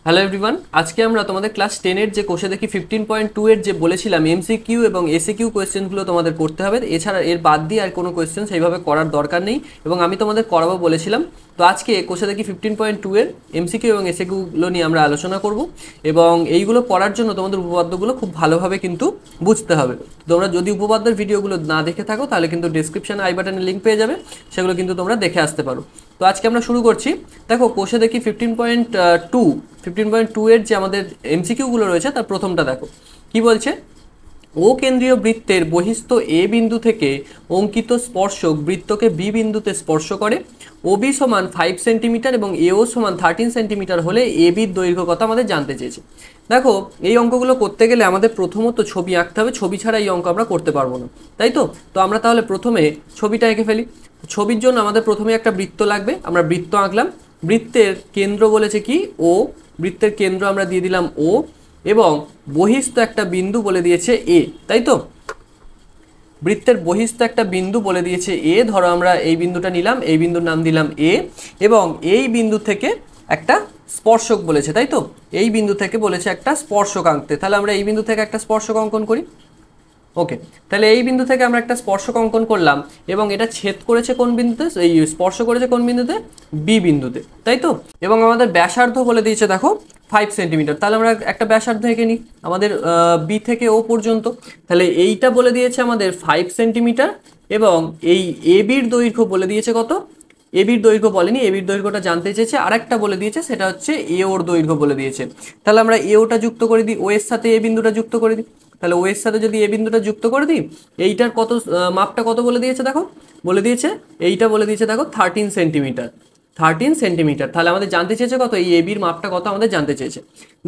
Hello everyone, আজকে আমরা তোমাদের ক্লাস 10 এর যে কোষে দেখি 15.2 এর যে বলেছিলাম এমসিকিউ এবং এসিকিউ কোয়েশ্চেনগুলো তোমাদের করতে হবে। এছাড়া এর বাদ দিয়ে আর কোনো কোয়েশ্চেন সেইভাবে করার দরকার নেই এবং আমি তোমাদের করাবো বলেছিলাম। তো আজকে কোষে দেখি 15.2 এর এমসিকিউ এবং এসিকিউগুলো নিয়ে আমরা আলোচনা করব এবং এইগুলো করার জন্য তোমাদের উপপাদ্যগুলো খুব ভালোভাবে কিন্তু বুঝতে হবে। তোমরা যদি উপপাদ্যের ভিডিওগুলো না দেখে থাকো তাহলে কিন্তু ডেসক্রিপশনে আই বাটনে লিঙ্ক পেয়ে যাবে, সেগুলো কিন্তু তোমরা দেখে আসতে পারো। তো আজকে আমরা শুরু করছি। দেখো কোষে দেখি 15.2 এর যে আমাদের এমসিকিউগুলো রয়েছে তার প্রথমটা দেখো কি বলছে। ও কেন্দ্রীয় বৃত্তের বহিস্থ এ বিন্দু থেকে অঙ্কিত স্পর্শক বৃত্তকে বি বিন্দুতে স্পর্শ করে। ও বি সমান 5 সেন্টিমিটার এবং এও সমান 13 সেন্টিমিটার হলে এ বির দৈর্ঘ্য কত আমাদের জানতে চেয়েছে। দেখো এই অঙ্কগুলো করতে গেলে আমাদের প্রথমত ছবি আঁকতে হবে, ছবি ছাড়া এই অঙ্ক আমরা করতে পারবো না, তাই তো। তো আমরা তাহলে প্রথমে ছবিটা এঁকে ফেলি। ছবির জন্য আমাদের প্রথমে একটা বৃত্ত লাগবে, আমরা বৃত্ত আঁকলাম। বৃত্তের কেন্দ্র বলেছে কি ও, বৃত্তের কেন্দ্র আমরা দিয়ে দিলাম ও এবং বহিস্থ একটা বিন্দু বলে দিয়েছে এ, তাই তো। বৃত্তের বহিস্থ একটা বিন্দু বলে দিয়েছে এ, ধরো আমরা এই বিন্দুটা নিলাম, এই বিন্দুর নাম দিলাম এ এবং এই বিন্দু থেকে একটা স্পর্শক বলেছে, তাই তো। এই বিন্দু থেকে বলেছে একটা স্পর্শক আঁকতে, তাহলে আমরা এই বিন্দু থেকে একটা স্পর্শক অঙ্কন করি। ওকে, তাহলে এই বিন্দু থেকে আমরা একটা স্পর্শক অঙ্কন করলাম এবং এটা ছেদ করেছে কোন বিন্দুতে, এই স্পর্শ করেছে কোন বিন্দুতে, বি বিন্দুতে, তাই তো। এবং আমাদের ব্যাসার্ধ বলে দিয়েছে দেখো 5 সেন্টিমিটার, তাহলে আমরা একটা ব্যাসার্ধ এঁকে নিই আমাদের বি থেকে ও পর্যন্ত। তাহলে এইটা বলে দিয়েছে আমাদের 5 সেন্টিমিটার এবং এই এ বির দৈর্ঘ্য বলে দিয়েছে কত, এ বির দৈর্ঘ্য বলেনি, এ বির দৈর্ঘ্যটা জানতে চেয়েছে, আরেকটা বলে দিয়েছে সেটা হচ্ছে এ ওর দৈর্ঘ্য বলে দিয়েছে। তাহলে আমরা এ ওটা যুক্ত করে দিই, ও এর সাথে এ বিন্দুটা যুক্ত করে দিই। তাহলে ও এর সাথে যদি এ বিন্দুটা যুক্ত করে দিই, এইটার কত মাপটা কত বলে দিয়েছে দেখো, বলে দিয়েছে এইটা বলে দিয়েছে দেখো 13 সেন্টিমিটার, 13 সেন্টিমিটার। তাহলে আমাদের জানতে চেয়েছে কত, এই এ বির মাপটা কত আমাদের জানতে চেয়েছে।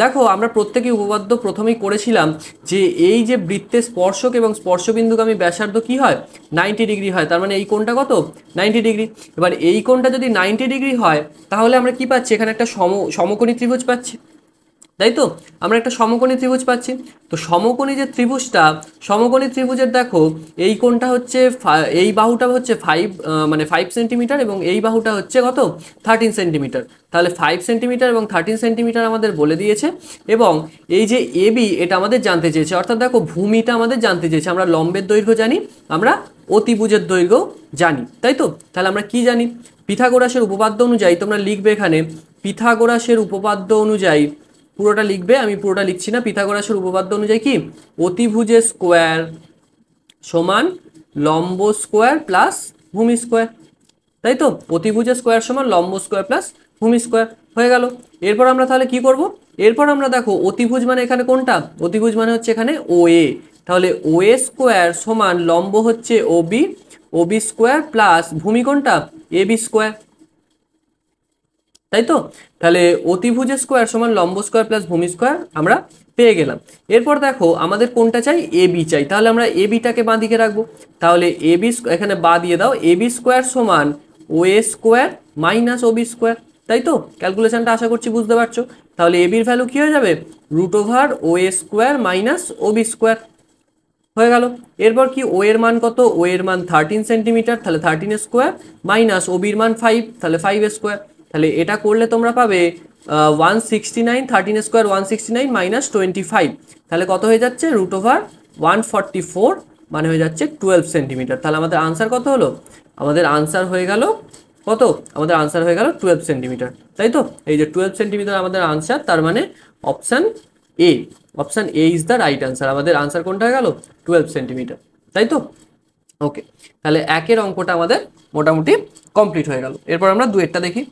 দেখো আমরা প্রত্যেকেই উপপাদ্য প্রথমেই করেছিলাম যে এই যে বৃত্তের স্পর্শক এবং স্পর্শবিন্দুগামী ব্যাসার্ধ কি হয়, 90 ডিগ্রি হয়। তার মানে এই কোণটা কত, 90 ডিগ্রি। এবার এই কোণটা যদি 90 ডিগ্রি হয় তাহলে আমরা কি পাচ্ছি, এখানে একটা সমকোণী ত্রিভুজ পাচ্ছি, তাই তো। আমরা একটা সমকোণী ত্রিভুজ পাচ্ছি। তো সমকোণী যে ত্রিভুজটা, সমকোণী ত্রিভুজের দেখো এই কোণটা হচ্ছে এই বাহুটা হচ্ছে 5 সেন্টিমিটার এবং এই বাহুটা হচ্ছে কত, 13 সেন্টিমিটার। তাহলে 5 সেন্টিমিটার এবং 13 সেন্টিমিটার আমাদের বলে দিয়েছে এবং এই যে এ বি এটা আমাদের জানতে চেয়েছে, অর্থাৎ দেখো ভূমিটা আমাদের জানতে চেয়েছে। আমরা লম্বের দৈর্ঘ্য জানি, আমরা অতিভুজের দৈর্ঘ্য জানি, তাই তো। তাহলে আমরা কি জানি, পিথাগোরাসের উপপাদ্য অনুযায়ী তোমরা লিখবে এখানে, পিথাগোরাসের উপপাদ্য অনুযায়ী পুরোটা লিখবে, আমি পুরোটা লিখছি না। পিথাগোরাসের উপপাদ্য অনুযায়ী কি, অতিভুজের স্কোয়ার সমান লম্ব স্কোয়ার প্লাস ভূমি স্কোয়ার, তাই তো। অতিভুজের স্কোয়ার সমান লম্ব স্কোয়ার প্লাস ভূমি স্কোয়ার হয়ে গেল। এরপর আমরা তাহলে কি করব, এরপর আমরা দেখো অতিভুজ মানে এখানে কোনটা, অতিভুজ মানে হচ্ছে এখানে ও এ। তাহলে ও এ স্কোয়ার সমান লম্ব হচ্ছে ও বি স্কোয়ার প্লাস ভূমি কোনটা, এ বি স্কোয়ার, তাই তো। তাহলে অতিভুজের স্কোয়ার সমান লম্ব স্কোয়ার প্লাস ভূমি স্কোয়ার আমরা পেয়ে গেলাম। এরপর দেখো আমাদের কোনটা চাই, এ বি চাই। তাহলে আমরা এ বিটাকে বাঁ দিকে রাখবো। তাহলে এ বি এখানে বাঁ দিয়ে দাও, এ বি স্কোয়ার সমান ও এ স্কোয়ার মাইনাস ও বি স্কোয়ার, তাই তো। ক্যালকুলেশনটা আশা করছি বুঝতে পারছো। তাহলে এ বির ভ্যালু কি হয়ে যাবে, √ ও এ স্কোয়ার মাইনাস ও বি স্কোয়ার হয়ে গেল। এরপর কি ও এর মান কত, ও এর মান 13 সেন্টিমিটার, তাহলে 13 স্কোয়ার মাইনাস ও বির মান 5, তাহলে 5 স্কোয়ার। তাহলে এটা করলে তোমরা পাবে 169, 13 স্কোয়ার 169 মাইনাস 25, তাহলে কত হয়ে যাচ্ছে, √144 মানে হয়ে যাচ্ছে 12 সেন্টিমিটার। তাহলে আমাদের আনসার কত হলো, আমাদের আনসার হয়ে গেল কত, আমাদের আনসার হয়ে গেল 12 সেন্টিমিটার, তাই তো। এই যে 12 সেন্টিমিটার আমাদের আনসার, তার মানে option A, option A is the right answer. আমাদের আনসার কোনটা হয়ে গেল, 12 সেন্টিমিটার, তাই তো। ওকে, তাহলে একের অঙ্কটা আমাদের মোটামুটি কমপ্লিট হয়ে গেল। এরপর আমরা দুয়েরটা দেখি।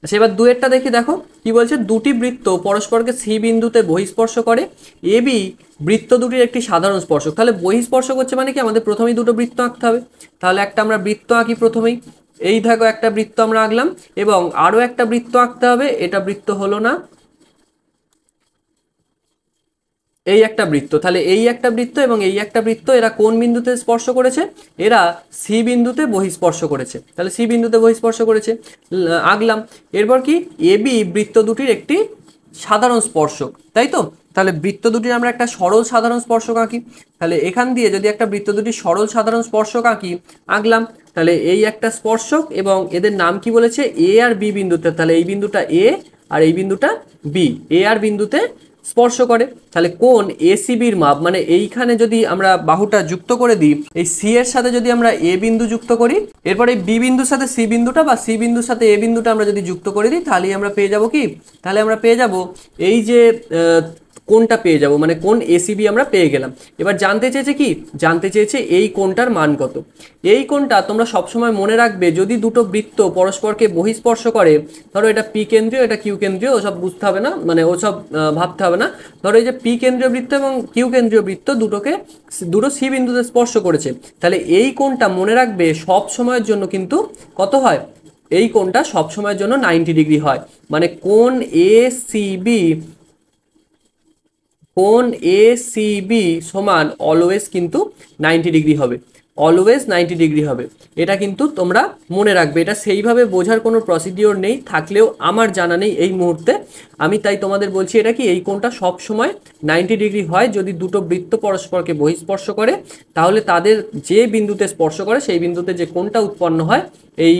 আচ্ছা, এবার দুয়েরটা দেখি। দেখো কি বলছে, দুটি বৃত্ত পরস্পরকে সি বিন্দুতে বহিস্পর্শ করে, এ বি বৃত্ত দুটির একটি সাধারণ স্পর্শক। তাহলে বহিস্পর্শক হচ্ছে মানে কি, আমাদের প্রথমেই দুটো বৃত্ত আঁকতে হবে। তাহলে একটা আমরা বৃত্ত আঁকি প্রথমেই, এই দেখো একটা বৃত্ত আমরা আঁকলাম এবং আরও একটা বৃত্ত আঁকতে হবে, এটা বৃত্ত হলো না, এই একটা বৃত্ত। তাহলে এই একটা বৃত্ত এবং এই একটা বৃত্ত, এরা কোন বিন্দুতে স্পর্শ করেছে, এরা সি বিন্দুতে বহিস্পর্শ করেছে। তাহলে সি বিন্দুতে বহিস্পর্শ করেছে, আঁকলাম। এরপর কি, এ বি বৃত্ত দুটির একটি সাধারণ স্পর্শক, তাই তো। তাহলে বৃত্ত দুটির আমরা একটা সরল সাধারণ স্পর্শক আঁকি। তাহলে এখান দিয়ে যদি একটা বৃত্ত দুটির সরল সাধারণ স্পর্শক আঁকলাম, তাহলে এই একটা স্পর্শক এবং এদের নাম কি বলেছে, এ আর বি বিন্দুতে। তাহলে এই বিন্দুটা এ আর এই বিন্দুটা বি, এ আর বিন্দুতে স্পর্শ করে। তাহলে কোণ এসিবির মাপ মানে এইখানে যদি আমরা বাহুটা যুক্ত করে দিই, এই সি এর সাথে যদি আমরা এ বিন্দু যুক্ত করি, এরপর এই বি বিন্দুর সাথে সি বিন্দুটা বা সি বিন্দুর সাথে এ বিন্দুটা আমরা যদি যুক্ত করে দিই, তাহলেই আমরা পেয়ে যাব কি, তাহলে আমরা পেয়ে যাব এই যে কোণটা পেয়ে যাব, মানে কোণ এসিবি আমরা পেয়ে গেলাম। এবার জানতে চেয়েছে কি, জানতে চেয়েছে এই কোণটার মান কত। এই কোণটা তোমরা সবসময় মনে রাখবে, যদি দুটো বৃত্ত পরস্পরকে বহিঃস্পর্শ করে, ধরো এটা পি কেন্দ্রীয় এটা কিউ কেন্দ্রীয়, ওসব বুঝতে হবে না, মানে ওসব ভাবতে হবে না। ধরো এই যে পি কেন্দ্রীয় বৃত্ত এবং কিউ কেন্দ্রীয় বৃত্ত দুটো সি বিন্দুতে স্পর্শ করেছে, তাহলে এই কোণটা মনে রাখবে সব সময়ের জন্য কিন্তু কত হয়, এই কোণটা সব সময়ের জন্য 90 ডিগ্রি হয়। মানে কোণ এসিবি সমান অলওয়েজ কিন্তু 90 ডিগ্রি হবে, অলওয়েজ 90 ডিগ্রি হবে। এটা কিন্তু তোমরা মনে রাখবে, এটা সেইভাবে বোঝার কোনো প্রসিডিওর নেই, থাকলেও আমার জানা নেই এই মুহূর্তে, আমি তাই তোমাদের বলছি এটা কি, এই কোণটা সব সময় 90 ডিগ্রি হয় যদি দুটো বৃত্ত পরস্পরকে বহিঃস্পর্শ করে, তাহলে তাদের যে বিন্দুতে স্পর্শ করে সেই বিন্দুতে যে কোণটা উৎপন্ন হয় এই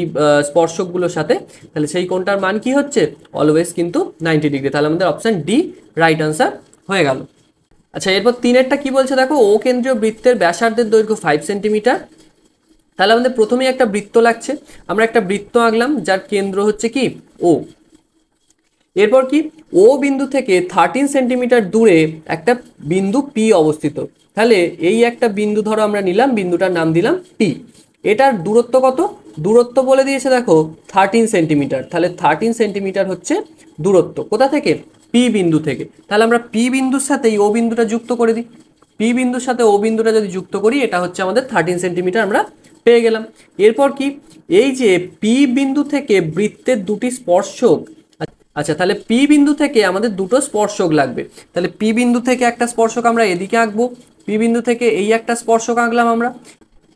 স্পর্শকগুলোর সাথে, তাহলে সেই কোণটার মান কি হচ্ছে, অলওয়েজ কিন্তু 90 ডিগ্রি। তাহলে আমাদের অপশন ডি রাইট আনসার হয়ে গেল। আচ্ছা, এরপর তিনেরটা কি বলছে দেখো, ও কেন্দ্রীয় বৃত্তের ব্যাসার্ধের দৈর্ঘ্য 5 সেন্টিমিটার। তাহলে আমাদের প্রথমেই একটা বৃত্ত লাগছে, আমরা একটা বৃত্ত আঁকলাম যার কেন্দ্র হচ্ছে কি ও। এরপর কি, ও বিন্দু থেকে 13 সেন্টিমিটার দূরে একটা বিন্দু পি অবস্থিত। তাহলে এই একটা বিন্দু ধরো আমরা নিলাম, বিন্দুটার নাম দিলাম পি। এটার দূরত্ব কত, দূরত্ব বলে দিয়েছে দেখো 13 সেন্টিমিটার। তাহলে 13 সেন্টিমিটার হচ্ছে দূরত্ব, কোথা থেকে, পি বিন্দু থেকে। তাহলে আমরা পি বিন্দুর সাথে ও বিন্দুটা যুক্ত করে দিই, পি বিন্দুর সাথে ও বিন্দুটা যদি যুক্ত করি, এটা হচ্ছে আমাদের 13 সেন্টিমিটার আমরা পেয়ে গেলাম। এরপর কি, এই যে পি বিন্দু থেকে বৃত্তের দুটি স্পর্শক, আচ্ছা তাহলে পি বিন্দু থেকে আমাদের দুটো স্পর্শক লাগবে। তাহলে পি বিন্দু থেকে একটা স্পর্শক আমরা এদিকে আঁকবো, পি বিন্দু থেকে এই একটা স্পর্শক আঁকলাম আমরা,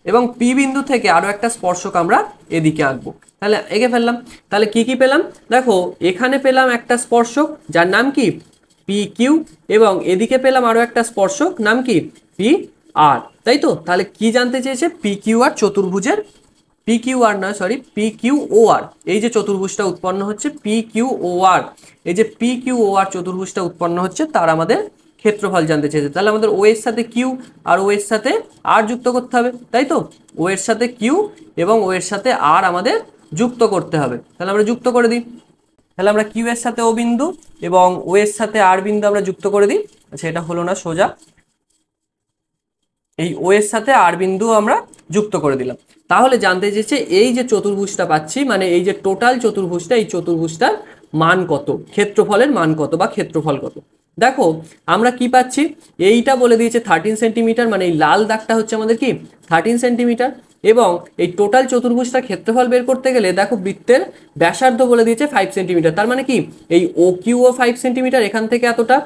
এবং পি বিন্দু থেকে আরো একটা স্পর্শক আমরা এদিকে আঁকবো। তাহলে এঁকে ফেললাম। তাহলে কি কি পেলাম দেখো, এখানে পেলাম একটা স্পর্শক যার নাম কি পি কিউ, এবং এদিকে পেলাম আরো একটা স্পর্শক নাম কি পি আর, তাই তো। তাহলে কি জানতে চেয়েছে, পি কিউ আর চতুর্ভুজের, পি কিউ আর নয় সরি, পি কিউ ও আর, এই যে চতুর্ভুজটা উৎপন্ন হচ্ছে পি কিউ ও আর, এই যে পি কিউ ও আর চতুর্ভুজটা উৎপন্ন হচ্ছে তার আমাদের ক্ষেত্রফল জানতে চেয়েছে। তাহলে আমাদের ও এর সাথে কিউ আর ও এর সাথে আর যুক্ত করতে হবে, তাই তো। ও এর সাথে কিউ এবং ও এর সাথে আর আমাদের যুক্ত করতে হবে। তাহলে আমরা যুক্ত করে দিই। তাহলে আমরা কিউ এর সাথে ও বিন্দু এবং ও এর সাথে আর বিন্দু আমরা যুক্ত করে দিই। আচ্ছা, এটা হলো না সোজা, এই ও এর সাথে আর বিন্দু আমরা যুক্ত করে দিলাম। তাহলে জানতে চেয়েছে এই যে চতুর্ভুজটা পাচ্ছি, মানে এই যে টোটাল চতুর্ভুজটা, এই চতুর্ভুজটার মান কত, ক্ষেত্রফলের মান কত বা ক্ষেত্রফল কত। দেখো আমরা কি পাচ্ছি, এইটা বলে দিয়েছে 13 সেন্টিমিটার, মানে এই লাল দাগটা হচ্ছে আমাদের কি 13 সেন্টিমিটার, এবং এই টোটাল চতুর্ভুজটার ক্ষেত্রফল বের করতে গেলে দেখো বৃত্তের ব্যাসার্ধ বলে দিয়েছে 5 সেন্টিমিটার। তার মানে কি, এই ও কিউ ও 5 সেন্টিমিটার, এখান থেকে এতটা,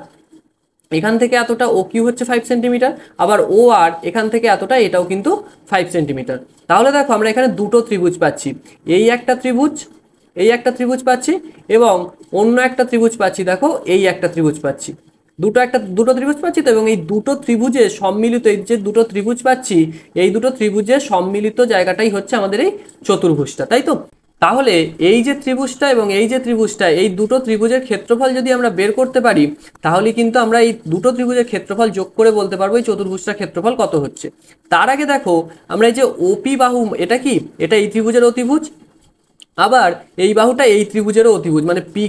এখান থেকে এতটা, ও কিউ হচ্ছে 5 সেন্টিমিটার, আবার ও আর এখান থেকে এতটা, এটাও কিন্তু 5 সেন্টিমিটার। তাহলে দেখো আমরা এখানে দুটো ত্রিভুজ পাচ্ছি, এই একটা ত্রিভুজ, এই একটা ত্রিভুজ পাচ্ছি, এবং অন্য একটা ত্রিভুজ পাচ্ছি, দেখো এই একটা ত্রিভুজ পাচ্ছি, দুটো ত্রিভুজ পাচ্ছি তো। এবং এই দুটো ত্রিভুজের সম্মিলিত, এই যে দুটো ত্রিভুজ পাচ্ছি, এই দুটো ত্রিভুজের সম্মিলিত জায়গাটাই হচ্ছে আমাদের এই চতুর্ভুজটা, তাই তো। তাহলে এই যে ত্রিভুজটা এবং এই যে ত্রিভুজটা, এই দুটো ত্রিভুজের ক্ষেত্রফল যদি আমরা বের করতে পারি, তাহলে কিন্তু আমরা এই দুটো ত্রিভুজের ক্ষেত্রফল যোগ করে বলতে পারবো এই চতুর্ভুজটার ক্ষেত্রফল কত হচ্ছে। তার আগে দেখো আমরা এই যে ওপি বাহু, এটা কি, এটা এই ত্রিভুজের অতিভুজ, আবার এই বাহুটা এই ত্রিভুজেরও অতিভুজ, মানে পি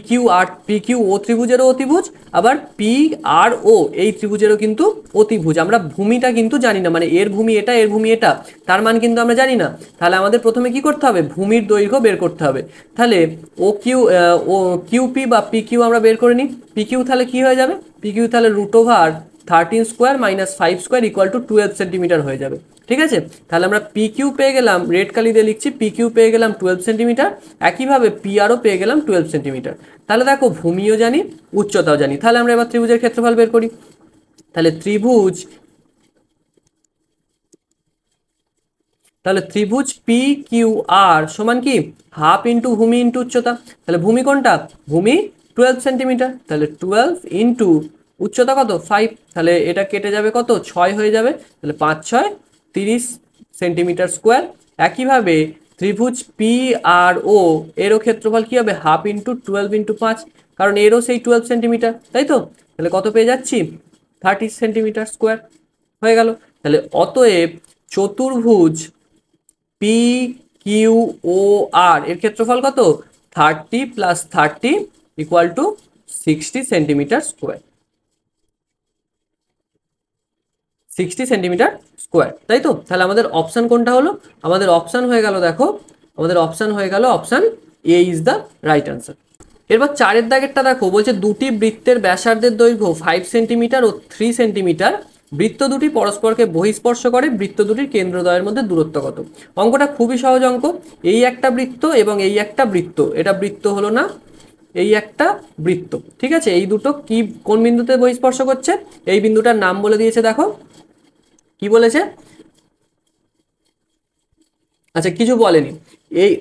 কিউ ও ত্রিভুজেরও অতিভুজ, আবার পি আর ও এই ত্রিভুজেরও কিন্তু অতিভুজ। আমরা ভূমিটা কিন্তু জানি না, মানে এর ভূমি এটা, এর ভূমি এটা, তার মান কিন্তু আমরা জানি না। তাহলে আমাদের প্রথমে কি করতে হবে, ভূমির দৈর্ঘ্য বের করতে হবে। তাহলে ও কিউপি বা পি কিউ আমরা বের করে নিই। পি কিউ তাহলে কি হয়ে যাবে, পি কিউ তাহলে √13 square minus 5 square equal to 12 centimetre হয়ে যাবে, ঠিক আছে। তাহলে আমরা পি কিউ পেয়ে গেলাম, রেড কালি দিয়ে লিখছি, পি কিউ পেয়ে গেলাম 12 সেন্টিমিটার, একইভাবে পি আরও পেয়ে গেলাম 12 সেন্টিমিটার। তাহলে দেখো ভূমিও জানি, উচ্চতাও জানি। তাহলে আমরা এবার ত্রিভুজের ক্ষেত্রফল বের করি। তাহলে ত্রিভুজ পি কিউ আর সমান কি হাফ ইন্টু ভূমি ইন্টু উচ্চতা। তাহলে ভূমি কোনটা, ভূমি 12 সেন্টিমিটার, তাহলে 12 ইন্টু উচ্চতা কত 5, তাহলে এটা কেটে যাবে কত 6 হয়ে যাবে, তাহলে 5 6 30 সেন্টিমিটার স্কোয়ার। একইভাবে ত্রিভুজ পি আর ও এরও ক্ষেত্রফল কি হবে, হাফ ইন্টু 12 ইন্টু 5, কারণ এরও সেই 12 সেন্টিমিটার, তাই তো? তাহলে কত পেয়ে যাচ্ছি? 30 সেন্টিমিটার স্কোয়ার হয়ে গেল। তাহলে অতএব চতুর্ভুজ পি কিউ ও আর এর ক্ষেত্রফল কত? 30 + 30 = 60 সেন্টিমিটার স্কোয়ার। 60 সেন্টিমিটার স্কোয়ার, তাই তো? তাহলে আমাদের অপশান কোনটা হলো? আমাদের অপশান হয়ে গেল, দেখো আমাদের অপশান হয়ে গেল option A is the right answer. এরপর 4 দাগেরটা দেখো, বলছে দুটি বৃত্তের ব্যাসার্ধের দৈর্ঘ্য 5 সেন্টিমিটার ও 3 সেন্টিমিটার, বৃত্ত দুটি পরস্পরকে বহিঃস্পর্শ করে, বৃত্ত দুটির কেন্দ্রদ্বয়ের মধ্যে দূরত্ব কত? অঙ্কটা খুবই সহজ অঙ্ক। এই একটা বৃত্ত এবং এই একটা বৃত্ত, এটা বৃত্ত হলো না, এই একটা বৃত্ত, ঠিক আছে? এই দুটো কি কোন বিন্দুতে বহিঃস্পর্শ করছে? এই বিন্দুটার নাম বলে দিয়েছে, দেখো কি বলেছে। আচ্ছা কিছু বলেনি। এই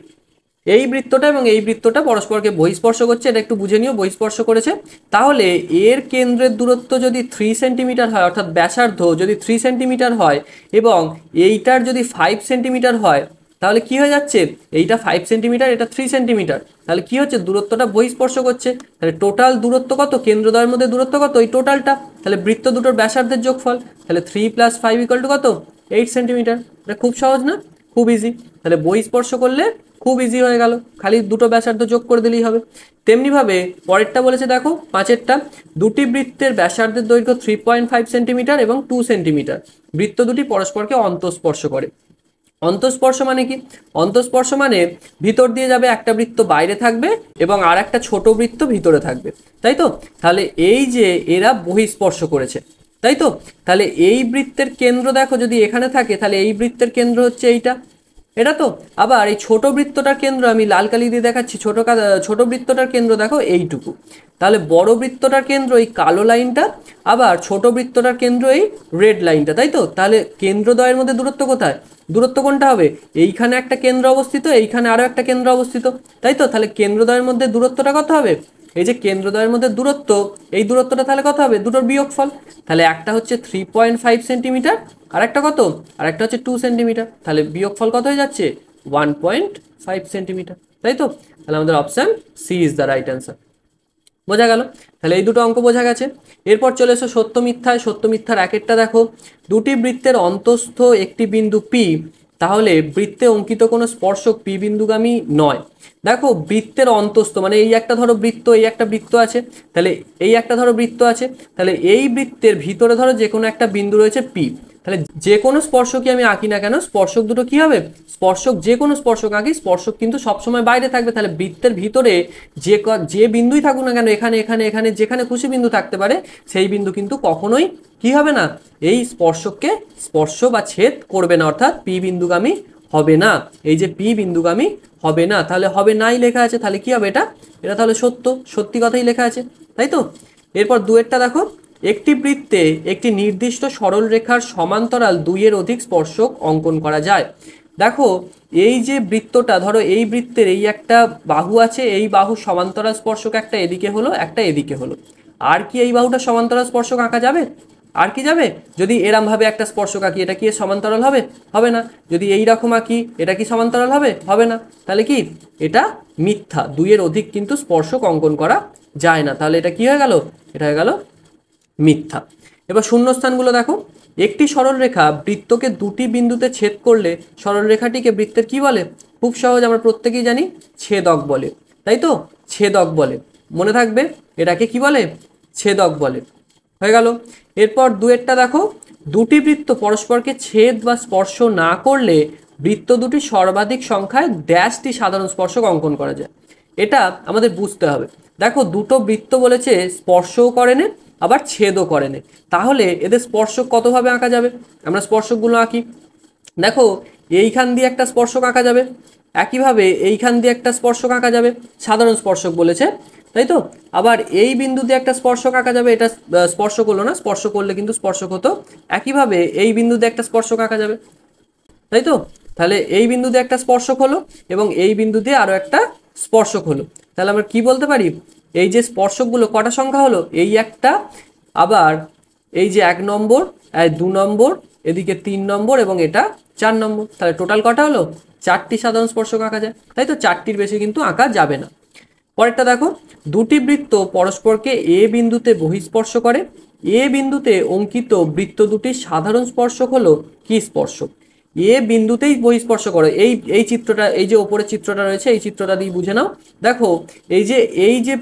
এই বৃত্তটা এবং এই বৃত্তটা পরস্পরকে বহিঃস্পর্শ করছে, এটা একটু বুঝে নিও, বহিঃস্পর্শ করেছে। তাহলে এর কেন্দ্রের দূরত্ব যদি 3 সেন্টিমিটার হয়, অর্থাৎ ব্যাসার্ধ যদি 3 সেন্টিমিটার হয় এবং এইটার যদি 5 সেন্টিমিটার হয়, তাহলে কি হয়ে যাচ্ছে? এইটা 5 সেন্টিমিটার, এটা 3 সেন্টিমিটার, তাহলে কি হচ্ছে? দূরত্বটা বহিঃস্পর্শ করছে। তাহলে টোটাল দূরত্ব কত? কেন্দ্রদ্বয়ের মধ্যে দূরত্ব কত? এই টোটালটা। তাহলে বৃত্ত দুটোর ব্যাসার্ধের যোগফল। তাহলে 3 + 5 = কত? 8 সেন্টিমিটার। এটা খুব সহজ না? খুব ইজি। তাহলে বহিঃস্পর্শ করলে খুব ইজি হয়ে গেল, খালি দুটো ব্যাসার্ধ যোগ করে দিলেই হবে। তেমনিভাবে পরেরটা বলেছে, দেখো 5এরটা, দুটি বৃত্তের ব্যাসার্ধের দৈর্ঘ্য 3.5 সেন্টিমিটার এবং 2 সেন্টিমিটার, বৃত্ত দুটি পরস্পরকে অন্তঃস্পর্শ করে। অন্তঃস্পর্শ মানে কি? অন্তঃস্পর্শ মানে ভিতর দিয়ে যাবে, একটা বৃত্ত বাইরে থাকবে এবং আর একটা ছোট বৃত্ত ভিতরে থাকবে, তাই তো? তাহলে এই যে এরা বহিঃস্পর্শ করেছে, তাই তো? তাহলে এই বৃত্তের কেন্দ্র দেখো যদি এখানে থাকে, তাহলে এই বৃত্তের কেন্দ্র হচ্ছে এইটা, এটা তো। আবার এই ছোট বৃত্তটার কেন্দ্র আমি লাল কালি দিয়ে দেখাচ্ছি, ছোট বৃত্তটার কেন্দ্র দেখো এইটুকু। তাহলে বড় বৃত্তটার কেন্দ্র এই কালো লাইনটা, আবার ছোট বৃত্তটার কেন্দ্র এই রেড লাইনটা, তাই তো? তাহলে কেন্দ্রদ্বয়ের মধ্যে দূরত্ব কোথায়? দূরত্ব কোনটা হবে? এইখানে একটা কেন্দ্র অবস্থিত, এইখানে আরো একটা কেন্দ্র অবস্থিত, তাই তো? তাহলে কেন্দ্রদ্বয়ের মধ্যে দূরত্বটা কত হবে? এই যে কেন্দ্রদ্বয়ের মধ্যে দূরত্ব, এই দূরত্বটা তাহলে কত হবে? দুটোর বিয়োগফল। তাহলে একটা হচ্ছে 3.5 সেন্টিমিটার, আর একটা কত? আর একটা হচ্ছে 2 সেন্টিমিটার। তাহলে বিয়োগফল কত হয়ে যাচ্ছে? 1.5 সেন্টিমিটার, তাই তো? তাহলে আমাদের option C is the right answer. বোঝা গেল? তাহলে এই দুটো অঙ্ক বোঝা গেছে। এরপর চলে এসো সত্য মিথ্যায়। সত্য মিথ্যার একেরটা দেখো, দুটি বৃত্তের অন্তঃস্থ একটি বিন্দু পি, তাহলে বৃত্তে অঙ্কিত কোনো স্পর্শক পি বিন্দুগামী নয়। দেখো বৃত্তের অন্তঃস্থ মানে এই একটা ধরো বৃত্ত, এই একটা বৃত্ত আছে, তাহলে এই একটা ধরো বৃত্ত আছে, তাহলে এই বৃত্তের ভিতরে ধরো যে কোনো একটা বিন্দু রয়েছে পি, তাহলে যে কোনো স্পর্শকই আমি আঁকি না কেন, স্পর্শক দুটো কি হবে? স্পর্শক যে কোনো স্পর্শক আঁকি, স্পর্শক কিন্তু সবসময় বাইরে থাকবে। তাহলে বৃত্তের ভিতরে যে বিন্দুই থাকুক না কেন, এখানে এখানে এখানে যেখানে খুশি বিন্দু থাকতে পারে, সেই বিন্দু কিন্তু কখনোই কি হবে না? এই স্পর্শককে স্পর্শ বা ছেদ করবে না, অর্থাৎ পি বিন্দুগামী হবে না। এই যে পি বিন্দুগামী হবে না, তাহলে হবে নাই লেখা আছে, তাহলে কি হবে? এটা এটা তাহলে সত্য, সত্যি কথাই লেখা আছে, তাই তো? এরপর দুয়েরটা দেখো, একটি বৃত্তে একটি নির্দিষ্ট সরল রেখার সমান্তরাল দুইয়ের অধিক স্পর্শক অঙ্কন করা যায়। দেখো এই যে বৃত্তটা, ধরো এই বৃত্তের এই একটা বাহু আছে, এই বাহু সমান্তরাল স্পর্শক একটা এদিকে হলো, একটা এদিকে হলো। আর কি এই বাহুটা সমান্তরাল স্পর্শক আঁকা যাবে? আর কি যাবে? যদি এরম ভাবে একটা স্পর্শক আঁকি, এটা কি সমান্তরাল হবে? হবে না। যদি এই রকম আঁকি, এটা কি সমান্তরাল হবে? হবে না। তাহলে কি? এটা মিথ্যা, দুইয়ের অধিক কিন্তু স্পর্শক অঙ্কন করা যায় না। তাহলে এটা কি হয়ে গেল? এটা হয়ে গেল মিথ্যা। এবার শূন্যস্থানগুলো দেখো, একটি সরলরেখা বৃত্তকে দুটি বিন্দুতে ছেদ করলে সরলরেখাটিকে বৃত্তের কি বলে? খুব সহজ, আমরা প্রত্যেকেই জানি, ছেদক বলে, তাই তো? ছেদক বলে, মনে থাকবে, এটাকে কি বলে? ছেদক বলে। হয়ে গেল। এরপর দুয়েরটা দেখো, দুটি বৃত্ত পরস্পরকে ছেদ বা স্পর্শ না করলে বৃত্ত দুটি সর্বাধিক সংখ্যায় ড্যাশটি সাধারণ স্পর্শক অঙ্কন করা যায়। এটা আমাদের বুঝতে হবে। দেখো দুটো বৃত্ত বলেছে স্পর্শও করেনে আবার ছেদও করেনে, তাহলে এদের স্পর্শক কতভাবে আঁকা যাবে? আমরা স্পর্শকগুলো আঁকি। দেখো এইখান দিয়ে একটা স্পর্শক আঁকা যাবে, একইভাবে এইখান দিয়ে একটা স্পর্শক আঁকা যাবে, সাধারণ স্পর্শক বলেছে, তাই তো? আবার এই বিন্দু দিয়ে একটা স্পর্শক আঁকা যাবে, এটা স্পর্শ করলো না, স্পর্শ করলে কিন্তু স্পর্শক হতো। একইভাবে এই বিন্দু দিয়ে একটা স্পর্শক আঁকা যাবে, তাই তো? তাহলে এই বিন্দু দিয়ে একটা স্পর্শক হলো এবং এই বিন্দু দিয়ে আরো একটা স্পর্শক হলো। তাহলে আমরা কি বলতে পারি? এই যে স্পর্শকগুলো কটা সংখ্যা হলো? এই একটা, আবার এই যে 1 নম্বর, 2 নম্বর, এদিকে 3 নম্বর এবং এটা 4 নম্বর। তাহলে টোটাল কটা হলো? 4টি সাধারণ স্পর্শক আঁকা যায়, তাই তো? 4টির বেশি কিন্তু আঁকা যাবে না। পরেরটা দেখো, দুটি বৃত্ত পরস্পরকে এ বিন্দুতে বহিঃস্পর্শ করে। এ বিন্দুতে অঙ্কিত বৃত্ত দুটির সাধারণ স্পর্শক হলো কি স্পর্শক? এ বিন্দুতেই বহিঃস্পর্শ করে। এই চিত্রটা, এই যে ওপরের চিত্রটা রয়েছে, এই চিত্রটা দিয়ে বুঝে নাও। দেখো এই যে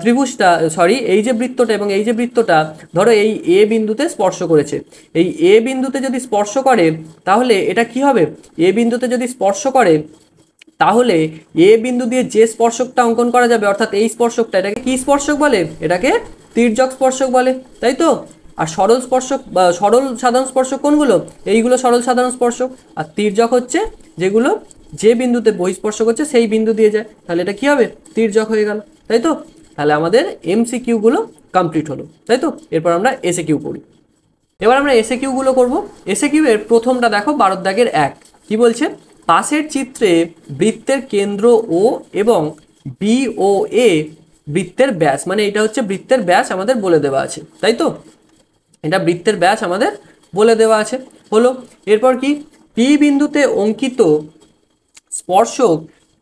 ত্রিভুজটা, সরি, এই যে বৃত্তটা এবং এই যে বৃত্তটা ধরো এই এ বিন্দুতে স্পর্শ করেছে। এই এ বিন্দুতে যদি স্পর্শ করে তাহলে এটা কি হবে? এ বিন্দুতে যদি স্পর্শ করে তাহলে এ বিন্দু দিয়ে যে স্পর্শকটা অঙ্কন করা যাবে, অর্থাৎ এই স্পর্শকটা, এটাকে কি স্পর্শক বলে? এটাকে তির্যক স্পর্শক বলে, তাই তো? আর সরল স্পর্শক বা সরল সাধারণ স্পর্শক কোনগুলো? এইগুলো সরল সাধারণ স্পর্শক। আর তির্যক হচ্ছে যেগুলো যে বিন্দুতে বহিঃস্পর্শ করছে সেই বিন্দু দিয়ে যায়, তাহলে এটা কি হবে? তির্যক হয়ে গেল, তাই তো? তাহলে আমাদের এমসিকিউ গুলো কমপ্লিট হলো, তাই তো? এরপর আমরা এসএ কিউ করি। এবার আমরা এসএ কিউ গুলো করবো। এসএ কিউ এর প্রথমটা দেখো, 12 দাগের 1। কি বলছে? পাশের চিত্রে বৃত্তের কেন্দ্র ও এবং বি ও এ বৃত্তের ব্যাস, মানে এটা হচ্ছে বৃত্তের ব্যাস আমাদের বলে দেওয়া আছে, তাই তো? এটা বৃত্তের ব্যাস আমাদের বলে দেওয়া আছে, হলো। এরপর কি? পি বিন্দুতে অঙ্কিত স্পর্শক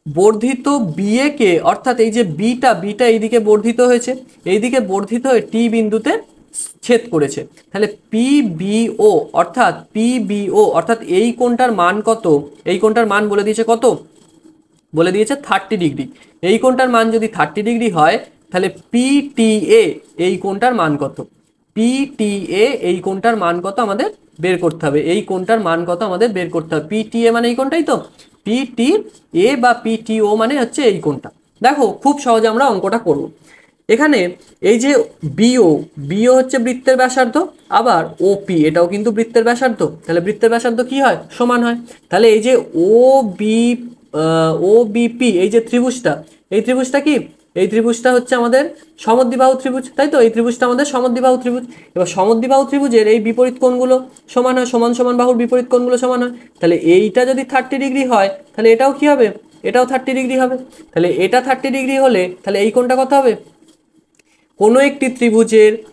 বর্ধিত বিএ কে, অর্থাৎ এই যে বিটা এইদিকে বর্ধিত হয়েছে, এইদিকে বর্ধিত হয়ে টি বিন্দুতে ছেদ করেছে। তাহলে পিবিও অর্থাৎ এই কোণটার মান কত? এই কোণটার মান বলে দিয়েছে কত? বলে দিয়েছে 30 ডিগ্রি। এই কোণটার মান যদি 30 ডিগ্রি হয় তাহলে পিটিএ এই কোণটার মান কত? পিটিএ এই কোণটার মান কত আমাদের বের করতে হবে। এই কোণটার মান কত আমাদের বের করতে হবে। পিটিএ মানে এই কোণটাই তো। পিটিএ বা পিটিও মানে হচ্ছে এই কোণটা। দেখো খুব সহজে আমরা অঙ্কটা করব। এখানে এই যে বিও হচ্ছে বৃত্তের ব্যাসার্ধ, আবার ওপি এটাও কিন্তু বৃত্তের ব্যাসার্ধ। তাহলে বৃত্তের ব্যাসার্ধ কি হয়? সমান হয়। তাহলে এই যে ওবিপি এই যে ত্রিভুজটা, এই ত্রিভুজটা কি? এই ত্রিভুজটা হচ্ছে আমাদের সমদ্বিবাহু ত্রিভুজ, তাই তো? এই ত্রিভুজটা আমাদের সমদ্বিবাহু ত্রিভুজ। এবার সমদ্বিবাহু ত্রিভুজের এই বিপরীত কোণগুলো সমান হয়, সমান সমান বাহুর বিপরীত কোণগুলো সমান হয়। তাহলে এইটা যদি 30 ডিগ্রি হয় তাহলে এটাও কি হবে? এটাও 30 ডিগ্রি হবে। তাহলে এটা 30 ডিগ্রি হলে তাহলে এই কোণটা কত হবে? কোনো একটি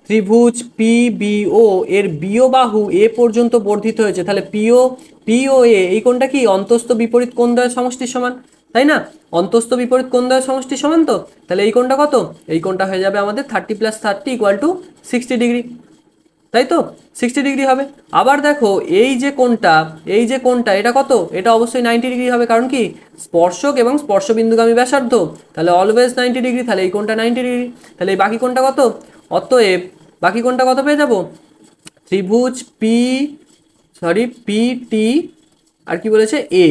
ত্রিভুজ পিবিও এর বিও বাহু এ পর্যন্ত বর্ধিত হয়েছে। তাহলে পিও এ এই কোণটা কি? অন্তস্থ বিপরীত কোণদ্বয়ের সমষ্টির সমান, তাই না? অন্তস্থ বিপরীত কোণদ্বয়ের সমষ্টির সমান তো। তাহলে এই কোণটা কত? এই কোণটা হয়ে যাবে আমাদের 30 + 30 = 60 ডিগ্রি, তাই তো? 60 ডিগ্রি হবে। আবার দেখো এই যে কোণটা এটা কত? এটা অবশ্যই 90 ডিগ্রি হবে, কারণ কি? স্পর্শক এবং স্পর্শবিন্দুগামী ব্যাসার্ধ, তাহলে অলওয়েজ 90 ডিগ্রি। তাহলে এই কোণটা 90 ডিগ্রি। তাহলে এই বাকি কোণটা কত? অতএব বাকি কোণটা কত পেয়ে যাব? ত্রিভুজ পিটি আর কি বলেছে এ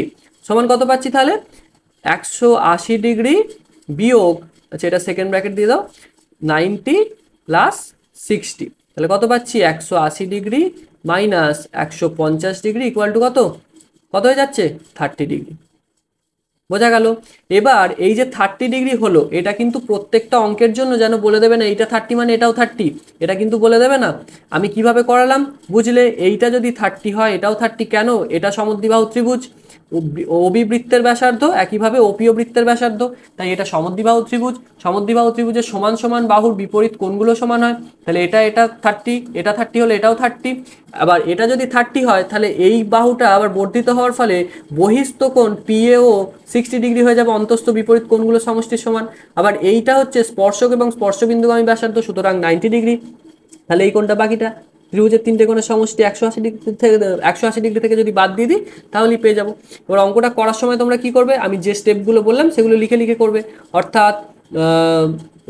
সমান কত পাচ্ছি তাহলে? 180 ডিগ্রি বিয়োগ, আচ্ছা এটা সেকেন্ড ব্র্যাকেট দিয়ে দাও, 90 + 60। তাহলে কত পাচ্ছি? 180 degree minus 150 degree equal to কত? কত হয়ে যাচ্ছে? 30 ডিগ্রি। বোঝা গেল? এবার এই যে 30 ডিগ্রি হলো, এটা কিন্তু প্রত্যেকটা অঙ্কের জন্য যেন বলে দেবে না এইটা 30 মানে এটাও 30, এটা কিন্তু বলে দেবে না। আমি কিভাবে করালাম বুঝলে? এইটা যদি 30 হয় এটাও 30, কেন? এটা সমদ্বিবাহু ত্রিভুজ, ওবি বৃত্তের ব্যাসার্ধ, একইভাবে ওপিও বৃত্তের ব্যাসার্ধ, তাই এটা সমদ্বিবাহু ত্রিভুজ। সমদ্বিবাহু ত্রিভুজের সমান সমান বাহুর বিপরীত কোণগুলো সমান হয়। তাহলে এটা 30, এটা 30 হলে এটাও 30। আবার এটা যদি 30 হয় তাহলে এই বাহুটা আবার বর্ধিত হওয়ার ফলে বহিস্থ কোণ পিএও 60 ডিগ্রি হয়ে যাবে, অন্তস্থ বিপরীত কোণগুলো সমষ্টির সমান। আবার এইটা হচ্ছে স্পর্শক এবং স্পর্শবিন্দুগামী ব্যাসার্ধ, সুতরাং 90 ডিগ্রি। তাহলে এই কোণটা বাকিটা, ত্রিভুজের তিনটে কোণের সমষ্টি 180 ডিগ্রি থেকে 180 ডিগ্রি থেকে যদি বাদ দিয়ে দিই তাহলেই পেয়ে যাবো। এবার অঙ্কটা করার সময় তোমরা কি করবে? আমি যে স্টেপগুলো বললাম সেগুলো লিখে লিখে করবে। অর্থাৎ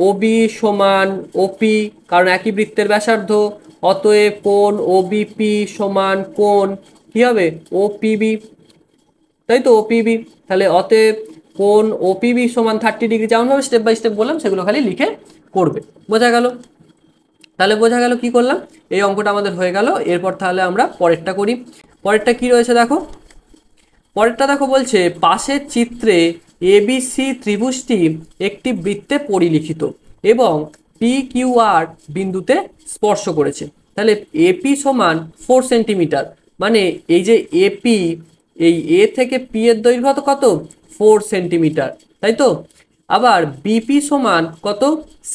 ওবি সমান ওপি, কারণ একই বৃত্তের ব্যাসার্ধ, অতএব কোণ ওবিপি সমান কোণ কি হবে? ওপিবি, তাই তো? ওপিবি। তাহলে অতএব কোণ ওপিবি সমান 30 ডিগ্রি। যেমনভাবে স্টেপ বাই স্টেপ বললাম সেগুলো খালি লিখে করবে। বোঝা গেল? তাহলে বোঝা গেল কি করলাম? এই অঙ্কটা আমাদের হয়ে গেল। এরপর তাহলে আমরা পরেরটা করি। পরেরটা কি রয়েছে দেখো। পরেরটা দেখো, বলছে পাশের চিত্রে এবিসি ত্রিভুজটি একটি বৃত্তে পরিলিখিত এবং পি কিউ আর বিন্দুতে স্পর্শ করেছে। তাহলে এপি সমান 4 সেন্টিমিটার, মানে এই যে এপি, এই এ থেকে পি এর দৈর্ঘ্য কত? 4 সেন্টিমিটার, তাই তো? আবার বিপি সমান কত?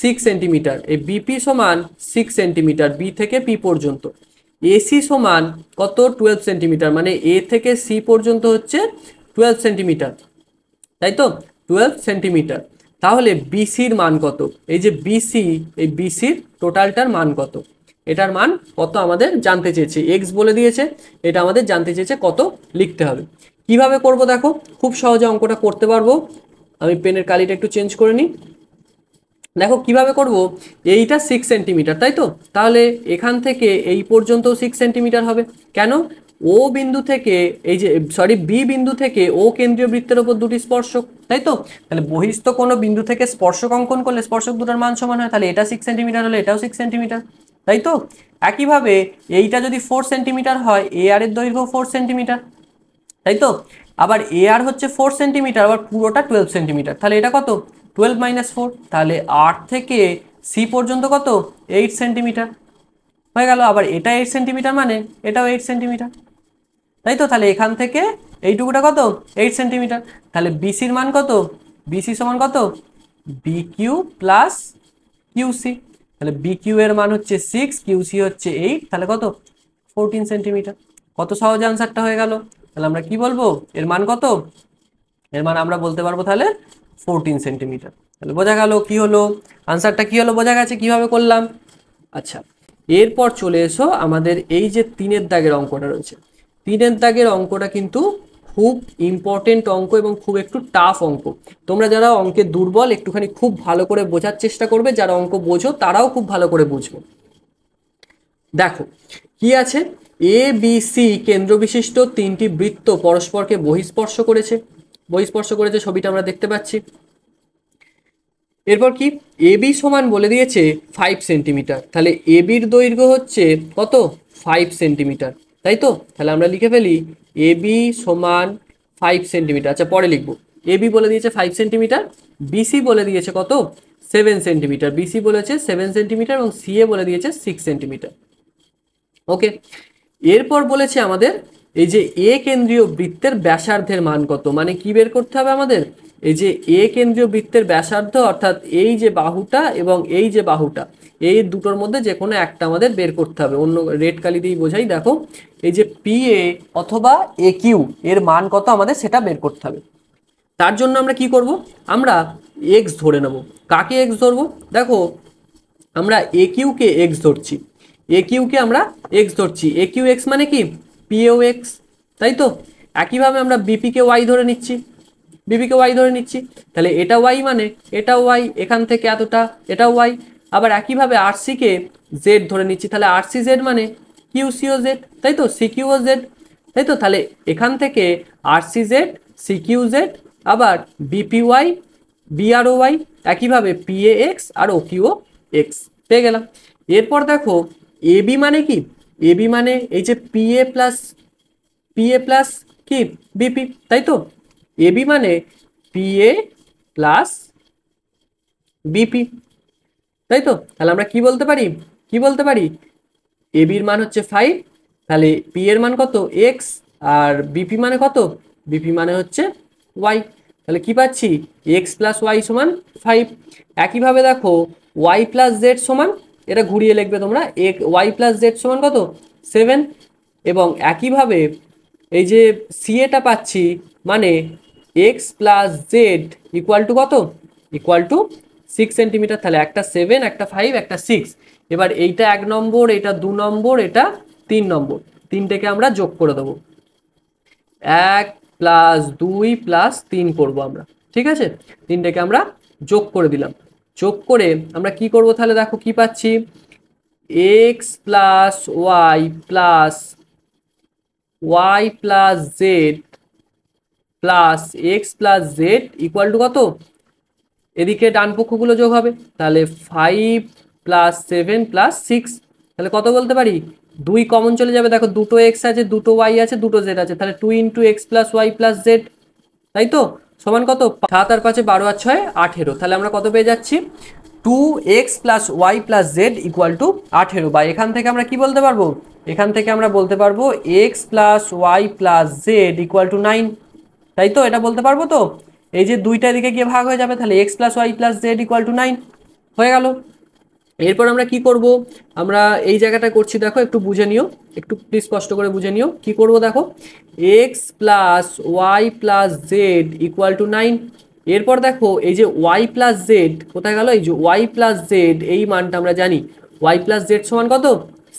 6 সেন্টিমিটার। এই বিপি সমান 6 সেন্টিমিটার বি থেকে পি পর্যন্ত। এসি সমান কত? 12 সেন্টিমিটার, মানে এ থেকে সি পর্যন্ত হচ্ছে 12 সেন্টিমিটার, তাই তো? 12 সেন্টিমিটার। তাহলে বিসির মান কত, এই যে বিসি, এই বিসির টোটালটার মান কত, এটার মান কত আমাদের জানতে চেয়েছে, এক্স বলে দিয়েছে, এটা আমাদের জানতে চেয়েছে কত লিখতে হবে। কিভাবে করব দেখো, খুব সহজে অঙ্কটা করতে পারবো। আমি পেনের কালিটা একটু চেঞ্জ করে নিই। দেখো কিভাবে করব, এইটা 6 সেন্টিমিটার তাই তো, তাহলে এখান থেকে এই পর্যন্ত 6 সেন্টিমিটার হবে। কেন, ও বিন্দু থেকে এই যে সরি বি বিন্দু থেকে ও কেন্দ্রীয় বৃত্তের ওপর দুটি স্পর্শক, তাই তো, তাহলে বহিস্থ কোনো বিন্দু থেকে স্পর্শক অঙ্কন করলে স্পর্শক দুটার মান সমান হয়, তাহলে এটা 6 সেন্টিমিটার হলে এটাও 6 সেন্টিমিটার, তাই তো। একইভাবে এইটা যদি 4 সেন্টিমিটার হয়, এ আর এর দৈর্ঘ্য 4 সেন্টিমিটার, তাই তো। আবার এ আর হচ্ছে 4 সেন্টিমিটার, আবার পুরোটা 12 সেন্টিমিটার, তাহলে এটা কত, 12 - 4, তাহলে 8 থেকে সি পর্যন্ত কত, 8 সেন্টিমিটার হয়ে গেল। আবার এটা 8 সেন্টিমিটার মানে এটাও 8 সেন্টিমিটার, তাই তো। তাহলে এখান থেকে এইটুকুটা কত, 8 সেন্টিমিটার, তাহলে বিসির মান কত, বিসি সমান কত, বি কিউ প্লাস কিউসি, তাহলে বি কিউ এর মান হচ্ছে 6, কিউসি হচ্ছে 8, তাহলে কত, 14 সেন্টিমিটার। কত সহজ আনসারটা হয়ে গেল। তাহলে আমরা কি বলবো, এর মান কত, এর মান আমরা বলতে পারবো তাহলে 14 সেন্টিমিটার। তাহলে বোঝা গেল কি হলো, আনসারটা কি হলো বোঝা গেছে কিভাবে করলাম। আচ্ছা, এরপর চলে এসো আমাদের এই যে 3-এর দাগের অঙ্কটা রয়েছে। 3-এর দাগের অঙ্কটা কিন্তু খুব ইম্পর্টেন্ট অঙ্ক এবং খুব একটু টাফ অঙ্ক। তোমরা যারা অঙ্কে দুর্বল একটুখানি খুব ভালো করে বোঝার চেষ্টা করবে, যারা অঙ্ক বোঝো তারাও খুব ভালো করে বুঝবে। দেখো কি আছে, এ বি সি কেন্দ্রবিশিষ্ট 3টি বৃত্ত পরস্পরকে বহিস্পর্শ করেছে, বহিস্পর্শ করেছে, ছবিটা আমরা দেখতে পাচ্ছি। এরপর কি, এ বি সমান বলে দিয়েছে 5 সেন্টিমিটার, তাহলে এ বির দৈর্ঘ্য হচ্ছে কত, 5 সেন্টিমিটার, তাই তো। তাহলে আমরা লিখে ফেলি এ বি সমান 5 সেন্টিমিটার। আচ্ছা পরে লিখবো, এ বি বলে দিয়েছে 5 সেন্টিমিটার, বিসি বলে দিয়েছে কত, 7 সেন্টিমিটার, বিসি বলেছে 7 সেন্টিমিটার এবং সি এ বলে দিয়েছে 6 সেন্টিমিটার। ওকে, এরপর বলেছে আমাদের এই যে এ কেন্দ্রীয় বৃত্তের ব্যাসার্ধের মান কত, মানে কি বের করতে হবে আমাদের, এই যে এ কেন্দ্রীয় বৃত্তের ব্যাসার্ধ অর্থাৎ এই যে বাহুটা এবং এই যে বাহুটা, এই দুটোর মধ্যে যে কোনো একটা আমাদের বের করতে হবে। অন্য রেড কালি দিয়েই বোঝাই, দেখো এই যে পি এ অথবা এ কিউ এর মান কত আমাদের সেটা বের করতে হবে। তার জন্য আমরা কি করব, আমরা এক্স ধরে নেব। কাকে এক্স ধরবো, দেখো আমরা এ কিউকে এক্স ধরছি, এ কিউকে আমরা এক্স ধরছি, এ কিউ এক্স মানে কি, পিও এক্স, তাই তো। একইভাবে আমরা বিপিকে ওয়াই ধরে নিচ্ছি, বিপিকে ওয়াই ধরে নিচ্ছি, তাহলে এটা ওয়াই মানে এটা ওয়াই, এখান থেকে এতটা এটা ওয়াই। আবার একইভাবে আর সিকে জেড ধরে নিচ্ছি, তাহলে আর সি জেড মানে কিউ সিও জেড, তাই তো, সি কিউ ও জেড, তাই তো। তাহলে এখান থেকে R C Z, C Q Z, আবার B P Y, B R O Y, একইভাবে পি এ এক্স আর ও কিউ এক্স পেয়ে গেলাম। এরপর দেখো এ বি মানে কি, এ বি মানে এই যে পি এ প্লাস কি বিপি, তাই তো। এ বি মানে পি এ প্লাস বিপি, তাই তো। তাহলে আমরা কি বলতে পারি, কি বলতে পারি, এ বির মান হচ্ছে 5, তাহলে পি এর মান কত এক্স, আর বিপি মানে কত, বিপি মানে হচ্ছে ওয়াই, তাহলে কি পাচ্ছি এক্স প্লাস ওয়াই সমান 5। একইভাবে দেখো ওয়াই প্লাস জেড সমান, এটা ঘুরিয়ে লিখবে তোমরা, ওয়াই প্লাস জেড সমান কত 7, এবং একইভাবে এই যে সি এটা পাচ্ছি মানে x plus z equal to কত, ইকুয়াল টু 6 সেন্টিমিটার, তাহলে একটা 7, একটা 5, একটা 6। এবার এইটা 1 নম্বর, এটা 2 নম্বর, এটা 3 নম্বর, তিনটেকে আমরা যোগ করে দেবো, 1 প্লাস 2 প্লাস 3 করবো আমরা, ঠিক আছে। তিনটেকে আমরা যোগ করে দিলাম, যোগ করে আমরা কি করব, তাহলে দেখো কি পাচ্ছি, x plus Y plus Y plus z plus x plus z equal to কত, এদিকে ডান পক্ষগুলো যোগ হবে, তাহলে 5 প্লাস 7 প্লাস 6, তাহলে কত বলতে পারি, 2 কমন চলে যাবে, দেখো দুটো এক্স আছে, দুটো ওয়াই আছে, দুটো জেড আছে, তাহলে 2 into X plus Y plus Z, তাই তো, সমান কত, 7 আর 5 12 আর 6 18, তাহলে আমরা কত পেয়ে যাচ্ছি, 2x plus Y plus z equal to 18, বা এখান থেকে আমরা কি বলতে পারবো, এখান থেকে আমরা বলতে পারবো x plus Y plus z equal to 9, তাই তো, এটা বলতে পারবো তো। এই যে দুইটা দিকে গিয়ে ভাগ হয়ে যাবে, তাহলে x plus Y plus z equal to 9 হয়ে গেল। এরপর আমরা কি করব, আমরা এই জায়গাটা করছি, দেখো একটু বুঝে নিও, একটু প্লিজ কষ্ট করে বুঝে নিও কি করব। দেখো x plus Y plus z equal to 9, এরপর দেখো এই যে ওয়াই প্লাস জেড কোথায় গেল, এই যে ওয়াই প্লাস জেড এই মানটা আমরা জানি ওয়াই প্লাস জেড সমান কত,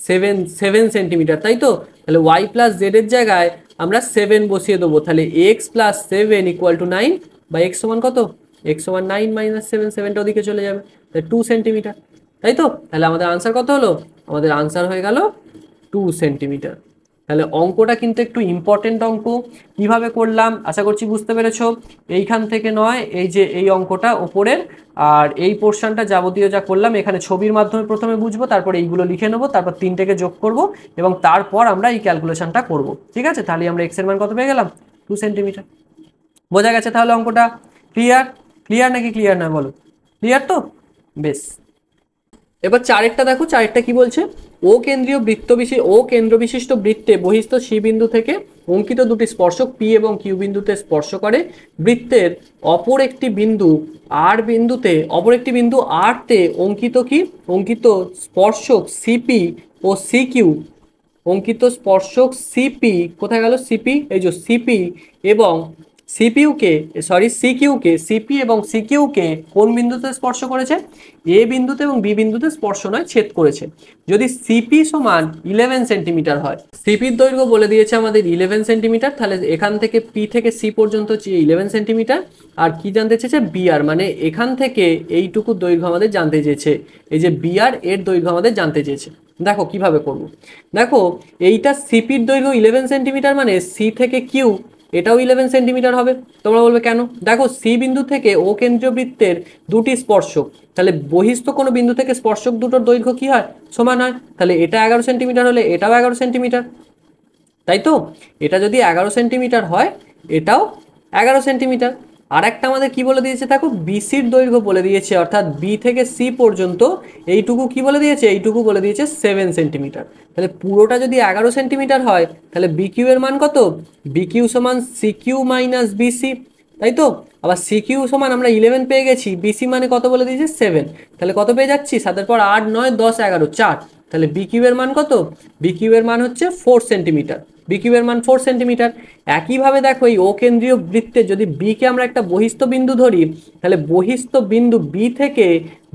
7 সেন্টিমিটার, তাই তো? তাহলে ওয়াই প্লাস জেড এর জায়গায় আমরা 7 বসিয়ে দেবো, তাহলে এক্স প্লাস 7 ইকুয়াল টু 9, বা এক্স সমান কত, এক্স সমান 9 মাইনাস 7, 7টা ওদিকে চলে যাবে, তাহলে 2 সেন্টিমিটার, তাই তো? তাহলে আমাদের আনসার কত হলো, আমাদের আনসার হয়ে গেল 2 সেন্টিমিটার। তাহলে অঙ্কটা কিন্তু একটু ইম্পর্টেন্ট অঙ্ক। কিভাবে করলাম আশা করছি বুঝতে পেরেছো। এইখান থেকে নয়, এই যে এই অঙ্কটা ওপরের, আর এই পোর্শনটা যাবতীয় যা করলাম এখানে ছবির মাধ্যমে প্রথমে বুঝবো, তারপর এইগুলো লিখে নেবো, তারপর 3টেকে যোগ করব এবং তারপর আমরা এই ক্যালকুলেশনটা করব। ঠিক আছে, তাহলে আমরা এক্স এর মান কত পেয়ে গেলাম, 2 সেন্টিমিটার। বোঝা গেছে তাহলে অঙ্কটা? ক্লিয়ার? ক্লিয়ার নাকি ক্লিয়ার না বলো? ক্লিয়ার তো? বেশ। এবার চারেরটা দেখো, চারেরটা কি বলছে, ও কেন্দ্র বিশিষ্ট বৃত্তে বহিস্থ সি বিন্দু থেকে অঙ্কিত দুটি স্পর্শক পি এবং কিউ বিন্দুতে স্পর্শ করে। বৃত্তের অপর একটি বিন্দু আর তে অঙ্কিত কি, অঙ্কিত স্পর্শক সিপি ও সি কিউ, অঙ্কিত স্পর্শক সিপি কোথায় গেল, সিপি এই যে সিপি এবং সিপি এবং সিকিউকে কোন বিন্দুতে স্পর্শ করেছে, এ বিন্দুতে এবং বি বিন্দুতে স্পর্শ নয় ছেদ করেছে। যদি সিপি সমান 11 সেন্টিমিটার হয়, সিপির দৈর্ঘ্য বলে দিয়েছে আমাদের 11 সেন্টিমিটার, তাহলে এখান থেকে পি থেকে সি পর্যন্ত হচ্ছে 11 সেন্টিমিটার। আর কি জানতে চেয়েছে, বিআর, মানে এখান থেকে এইটুকু দৈর্ঘ্য আমাদের জানতে চেয়েছে, এই যে বিআর এর দৈর্ঘ্য আমাদের জানতে চেয়েছে। দেখো কিভাবে করব, দেখো এইটা সিপির দৈর্ঘ্য 11 সেন্টিমিটার, মানে সি থেকে কিউ এটাও 11 সেন্টিমিটার হবে। তোমরা বলবে কেন, দেখো সি বিন্দু থেকে ও কেন্দ্রীয় বৃত্তের দুটি স্পর্শক, তাহলে বহিস্থ কোনো বিন্দু থেকে স্পর্শক দুটোর দৈর্ঘ্য কি হয়, সমান হয়। তাহলে এটা 11 সেন্টিমিটার হলে এটাও 11 সেন্টিমিটার, তাই তো? এটা যদি 11 সেন্টিমিটার হয়, এটাও 11 সেন্টিমিটার। আর একটা আমাদের কি বলে দিয়েছে দেখো, বিসির দৈর্ঘ্য বলে দিয়েছে, অর্থাৎ বি থেকে সি পর্যন্ত এইটুকু কি বলে দিয়েছে, এইটুকু বলে দিয়েছে 7 সেন্টিমিটার। তাহলে পুরোটা যদি 11 সেন্টিমিটার হয়, তাহলে বিকিউ এর মান কত, বিকিউ সমান সিকিউ মাইনাস বিসি, তাই তো? আবার সিকিউ সমান আমরা 11 পেয়ে গেছি, বিসি মানে কত বলে দিয়েছে 7, তাহলে কত পেয়ে যাচ্ছি, 7 পর 8 9 10 11 4, তাহলে বিকিউ এর মান কত, বিকিউ এর মান হচ্ছে 4 সেন্টিমিটার, বিকিউ এর মান 4 সেন্টিমিটার। একইভাবে দেখো এই ও কেন্দ্রীয় বৃত্তে যদি বি কে আমরা একটা বহিস্থ বিন্দু ধরি, তাহলে বহিস্থ বিন্দু বি থেকে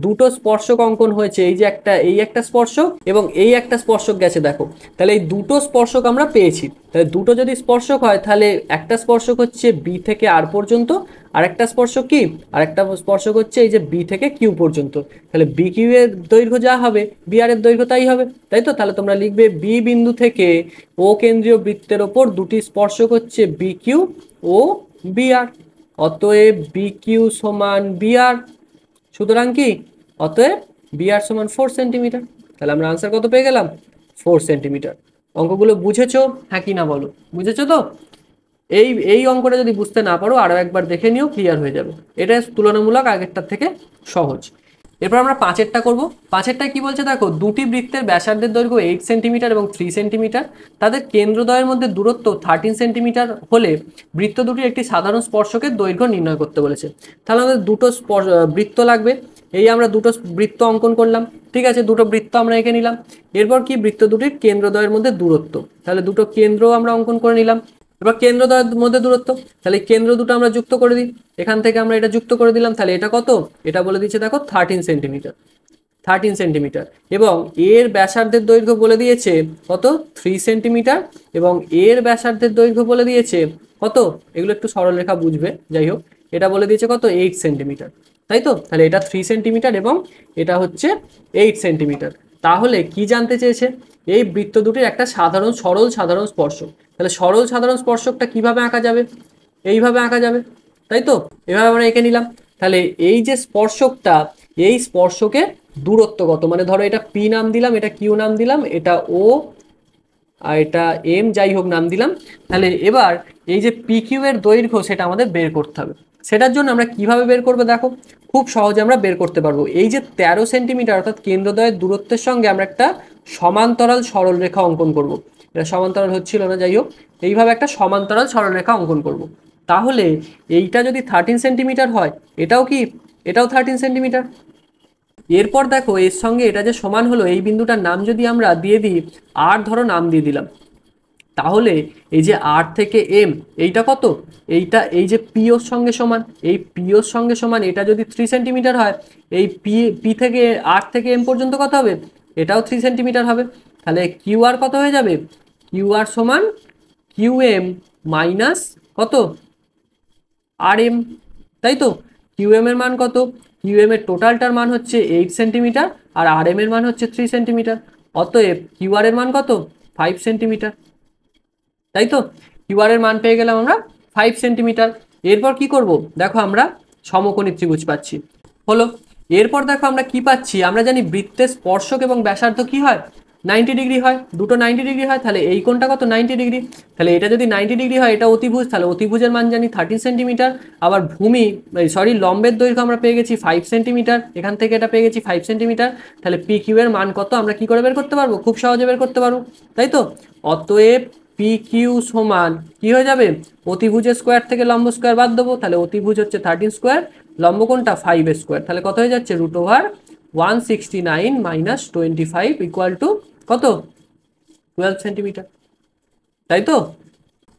দুটো স্পর্শক অঙ্কন হয়েছে, এই যে এই একটা স্পর্শক এবং এই একটা স্পর্শক গেছে দেখো, তাহলে এই দুটো স্পর্শক আমরা পেয়েছি। তাহলে দুটো যদি স্পর্শক হয়, তাহলে একটা স্পর্শক হচ্ছে বি থেকে আর পর্যন্ত, আর একটা স্পর্শক কি, আর একটা স্পর্শক হচ্ছে এই যে বি থেকে কিউ পর্যন্ত। তাহলে বি কিউ এর দৈর্ঘ্য যা হবে বি আর এর দৈর্ঘ্য তাই হবে, তাই তো? তাহলে তোমরা লিখবে বি বিন্দু থেকে ও কেন্দ্রীয় বৃত্তের ওপর দুটি স্পর্শক হচ্ছে বি কিউ ও বি আর, অতএব বি কিউ সমান বি আর, সুতরাং কি, অতএব বি আর সমান 4 সেন্টিমিটার। তাহলে আমরা আনসার কত পেয়ে গেলাম, 4 সেন্টিমিটার। অঙ্কগুলো বুঝেছো, হ্যাঁ কি না বলো? বুঝেছো তো? এই অঙ্কটা যদি বুঝতে না পারো আরো একবার দেখে নিও, ক্লিয়ার হয়ে যাবে। এটা তুলনামূলক আগেরটার থেকে সহজ। এরপর আমরা পাঁচেরটা করব। পাঁচেরটা কি বলছে দেখো, দুটি বৃত্তের ব্যাসার্ধের দৈর্ঘ্য 8 সেন্টিমিটার এবং 3 সেন্টিমিটার, তাদের কেন্দ্রদ্বয়ের মধ্যে দূরত্ব 13 সেন্টিমিটার হলে বৃত্ত দুটির একটি সাধারণ স্পর্শকের দৈর্ঘ্য নির্ণয় করতে বলেছে। তাহলে আমাদের দুটো বৃত্ত লাগবে, এই আমরা দুটো বৃত্ত অঙ্কন করলাম, ঠিক আছে, দুটো বৃত্ত আমরা এঁকে নিলাম। এরপর কি, বৃত্ত দুটির কেন্দ্রদ্বয়ের মধ্যে দূরত্ব, তাহলে দুটো কেন্দ্র আমরা অঙ্কন করে নিলাম। এবার কেন্দ্রদ্বয়ের মধ্যে দূরত্ব, তাহলে কেন্দ্র দুটো আমরা যুক্ত করে দিই, এখান থেকে আমরা এটা যুক্ত করে দিলাম, তাহলে এটা কত, এটা বলে দিচ্ছে দেখো 13 সেন্টিমিটার, 13 সেন্টিমিটার। এবং এর ব্যাসার্ধের দৈর্ঘ্য বলে দিয়েছে কত, 3 সেন্টিমিটার, এবং এর ব্যাসার্ধের দৈর্ঘ্য বলে দিয়েছে কত, এগুলো একটু সরলরেখা বুঝবে, যাই হোক, এটা বলে দিয়েছে কত, 8 সেন্টিমিটার, তাই তো? তাহলে এটা 3 সেন্টিমিটার এবং এটা হচ্ছে 8 সেন্টিমিটার। তাহলে কি জানতে চেয়েছে, এই বৃত্ত দুটির একটা সরল সাধারণ স্পর্শক। তাহলে সরল সাধারণ স্পর্শকটা কিভাবে আঁকা যাবে, এইভাবে আঁকা যাবে, তাই তো? এভাবে আমরা এঁকে নিলাম। তাহলে এই যে স্পর্শকটা, এই স্পর্শকের দূরত্ব কত, মানে ধরো এটা পি নাম দিলাম, এটা কিউ নাম দিলাম, এটা ও আর এটা এম, যাই হোক নাম দিলাম। তাহলে এবার এই যে পি কিউ এর দৈর্ঘ্য সেটা আমাদের বের করতে হবে। সেটার জন্য আমরা কিভাবে বের করবো দেখো, খুব সহজে আমরা বের করতে পারবো। এই যে 13 সেন্টিমিটার অর্থাৎ কেন্দ্রদ্বয়ের দূরত্বের সঙ্গে আমরা একটা সমান্তরাল সরলরেখা অঙ্কন করব। এটা সমান্তরাল হচ্ছিল না, যাই হোক, এইভাবে একটা সমান্তরাল সরলরেখা অঙ্কন করব। তাহলে এইটা যদি 13 সেন্টিমিটার হয়, এটাও কি, এটাও 13 সেন্টিমিটার। এরপর দেখো এর সঙ্গে এটা যে সমান হলো, এই বিন্দুটার নাম যদি আমরা দিয়ে দিই আর, ধরো নাম দিয়ে দিলাম, তাহলে এই যে আর থেকে এম এইটা কত, এইটা এই যে পিওর সঙ্গে সমান, এই পিওর সঙ্গে সমান এটা যদি 3 সেন্টিমিটার হয়, এই পি থেকে আর থেকে এম পর্যন্ত কত হবে, এটাও 3 সেন্টিমিটার হবে। তাহলে কিউ আর কত হয়ে যাবে, কিউ আর সমান কিউ এম মাইনাস কত আর এম, তাই তো। কিউ এম এর মান কত, কিউ এম এর টোটালটার মান হচ্ছে 8 সেন্টিমিটার আর আর এম এর মান হচ্ছে 3 সেন্টিমিটার। অতএব কিউ আর এর মান কত, 5 সেন্টিমিটার, তাই তো। কিউ আর এর মান পেয়ে গেলাম আমরা 5 সেন্টিমিটার। এরপর কি করব, দেখো আমরা সমকোণী ত্রিভুজ পাচ্ছি, হলো। এরপর দেখো আমরা কি পাচ্ছি, আমরা জানি বৃত্তের স্পর্শক এবং ব্যাসার্ধ কি হয়, 90 ডিগ্রি হয়, দুটো 90 ডিগ্রি হয়, তাহলে এই কোণটা কত 90 ডিগ্রি। তাহলে এটা যদি 90 ডিগ্রি হয়, এটা অতিভুজ, তাহলে অতিভুজের মান জানি 13 সেন্টিমিটার। আবার ভূমি সরি লম্বের দৈর্ঘ্য আমরা পেয়ে গেছি 5 সেন্টিমিটার, এখান থেকে এটা পেয়ে গেছি 5 সেন্টিমিটার। তাহলে পি কিউ এর মান কত আমরা কি করে বের করতে পারবো, খুব সহজে বের করতে পারবো, তাই তো। অতএব পি কিউ সমান কি হয়ে যাবে, অতিভুজের স্কোয়ার থেকে লম্ব স্কোয়ার বাদ দেবো, তাহলে অতিভুজ হচ্ছে 13 স্কোয়ার, লম্ব কোণটা 5 স্কোয়ার, তাহলে কত হয়ে যাচ্ছে √169 মাইনাস 25 ইকুয়াল টু কত 12 সেন্টিমিটার, তাই তো।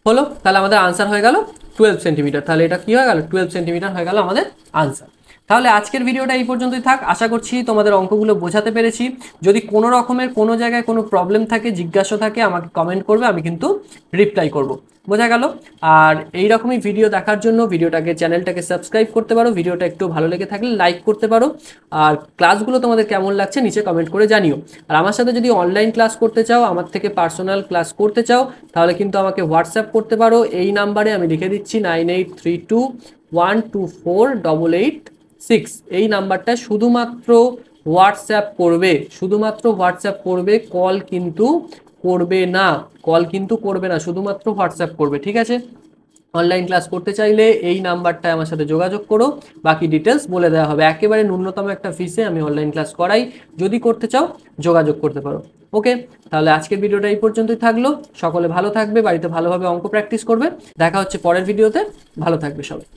হলো, তাহলে আমাদের আনসার হয়ে গেল 12 সেন্টিমিটার। তাহলে এটা কি হয়ে গেল, 12 সেন্টিমিটার হয়ে গেল আমাদের আনসার। তাহলে আজকের ভিডিওটা এই পর্যন্তই থাক। আশা করছি তোমাদের অঙ্কগুলো বোঝাতে পেরেছি। যদি কোনো রকমের কোনো জায়গায় কোনো প্রবলেম থাকে, জিজ্ঞাসা থাকে, আমাকে কমেন্ট করবে, আমি কিন্তু রিপ্লাই করব। বোঝা গেল। আর এই রকমই ভিডিও দেখার জন্য চ্যানেলটাকে সাবস্ক্রাইব করতে পারো, ভিডিওটা একটু ভালো লেগে থাকলে লাইক করতে পারো। আর ক্লাসগুলো তোমাদের কেমন লাগছে নিচে কমেন্ট করে জানিও। আর আমার সাথে যদি অনলাইন ক্লাস করতে চাও, আমার থেকে পার্সোনাল ক্লাস করতে চাও, তাহলে কিন্তু আমাকে হোয়াটসঅ্যাপ করতে পারো। এই নাম্বারে আমি লিখে দিচ্ছি 9832124886। এই নাম্বারটা শুধুমাত্র হোয়াটসঅ্যাপ করবে, শুধুমাত্র হোয়াটসঅ্যাপ করবে, কল কিন্তু করবে না, কল কিন্তু করবে না, শুধুমাত্র হোয়াটসঅ্যাপ করবে, ঠিক আছে। অনলাইন ক্লাস করতে চাইলে এই নাম্বারটায় আমার সাথে যোগাযোগ করো, বাকি ডিটেলস বলে দেওয়া হবে। একেবারে ন্যূনতম একটা ফিসে আমি অনলাইন ক্লাস করাই, যদি করতে চাও যোগাযোগ করতে পারো। ওকে, তাহলে আজকের ভিডিওটা এই পর্যন্তই থাকলো। সকলে ভালো থাকবে, বাড়িতে ভালোভাবে অঙ্ক প্র্যাকটিস করবে। দেখা হচ্ছে পরের ভিডিওতে, ভালো থাকবে সবাই।